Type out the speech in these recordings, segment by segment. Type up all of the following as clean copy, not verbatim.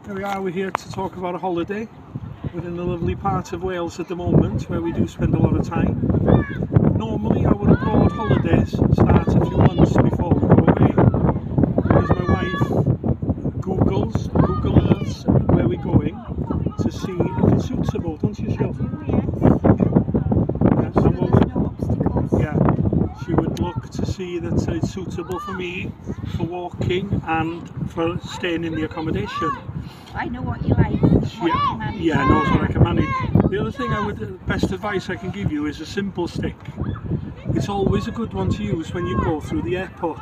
Here we are, we're here to talk about a holiday. We're in the lovely part of Wales at the moment where we do spend a lot of time. Normally our abroad holidays start a few months before we go away, because my wife Google Earths where we're going to see if it's suitable, don't you, Sheila? Yeah, she would look to see that it's suitable for me for walking and for staying in the accommodation. I know what you like, Yeah, knows what I can manage. The other thing best advice I can give you is a simple stick. It's always a good one to use when you go through the airport,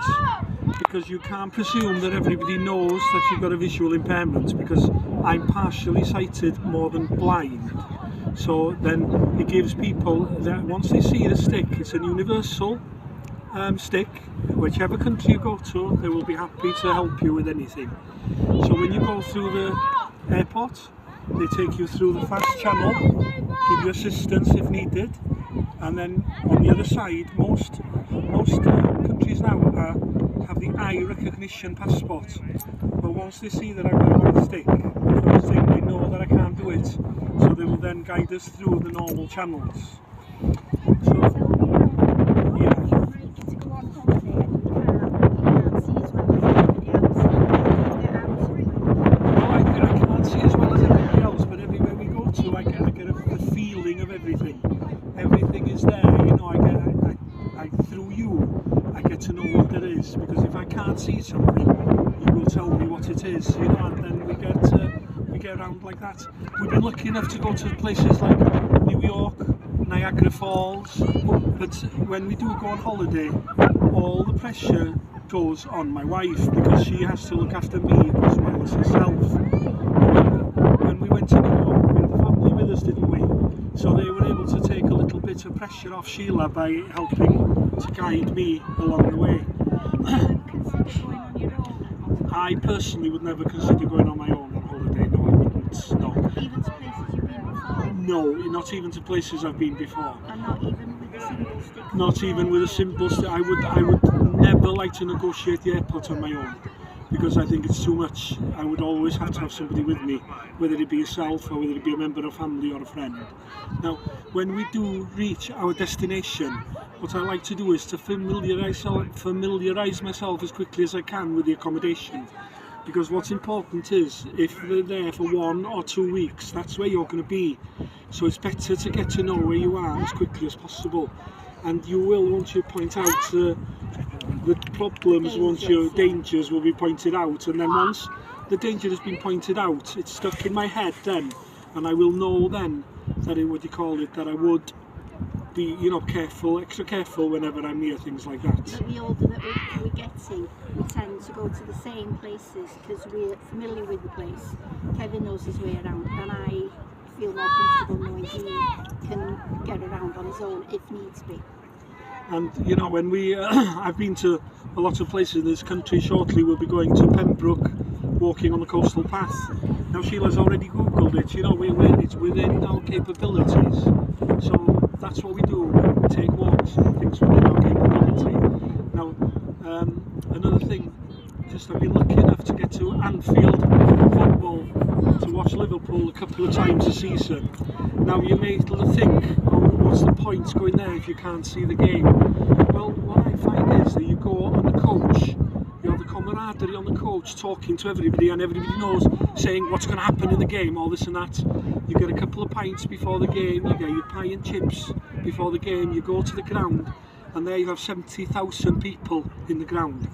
because you can't presume that everybody knows that you've got a visual impairment, because I'm partially sighted more than blind. So then it gives people that once they see the stick, it's a universal stick. Whichever country you go to, they will be happy to help you with anything. So when you go through the airport, they take you through the fast channel, give you assistance if needed, and then on the other side, most countries now have the eye recognition passport. But once they see that I've got a white stick, the first thing they know that I can't do it, so they will then guide us through the normal channels. So, yeah. Everything is there, you know. Through you, I get to know what there is, because if I can't see something, you will tell me what it is, you know, and then we get around like that. We've been lucky enough to go to places like New York, Niagara Falls, but when we do go on holiday, all the pressure goes on my wife, because she has to look after me as well as herself. When we went to New York, we had the family with us, didn't we? So they were able to take a little bit of pressure off Sheila by helping to guide me along the way. I personally would never consider going on my own on holiday. No, I wouldn't. No. Even to places you've been before? No, not even to places I've been before. And not even with a simple stick? Not even with a simple stick. I would never like to negotiate the airport on my own, because I think it's too much. I would always have to have somebody with me, whether it be yourself or whether it be a member of family or a friend. Now, when we do reach our destination, what I like to do is to familiarise myself as quickly as I can with the accommodation, because what's important is, if they're there for 1 or 2 weeks, that's where you're going to be. So it's better to get to know where you are as quickly as possible, and you will, once you point out the problems, dangers will be pointed out, and then once the danger has been pointed out, it's stuck in my head then, and I will know then that that I would be, you know, extra careful whenever I'm near things like that. But the older that we get to, we tend to go to the same places because we're familiar with the place. Kevin knows his way around, and I feel more comfortable knowing he can get around on his own if needs be. And you know, when I've been to a lot of places in this country. Shortly we'll be going to Pembroke, walking on the coastal path. Now Sheila's already googled it, you know, it's within our capabilities. So that's what we do, we take walks and things within our capability. Now, another thing, I've been lucky enough to get to Anfield football, to watch Liverpool a couple of times a season. Now you may think, oh, what's the point going there if you can't see the game? Well, what I find is that you go on the coach, you have the camaraderie on the coach, talking to everybody, and everybody knows, saying what's going to happen in the game, all this and that. You get a couple of pints before the game, you get your pie and chips before the game, you go to the ground, and there you have 70,000 people in the ground.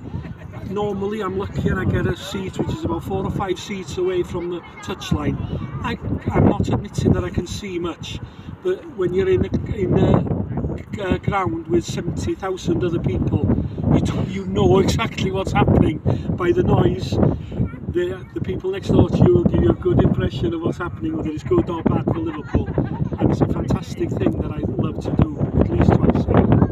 Normally I'm lucky and I get a seat which is about 4 or 5 seats away from the touchline. I'm not admitting that I can see much, but when you're in a ground with 70,000 other people, you know exactly what's happening by the noise. The people next door to you will give you a good impression of what's happening, whether it's good or bad for Liverpool, and it's a fantastic thing that I love to do at least twice a year.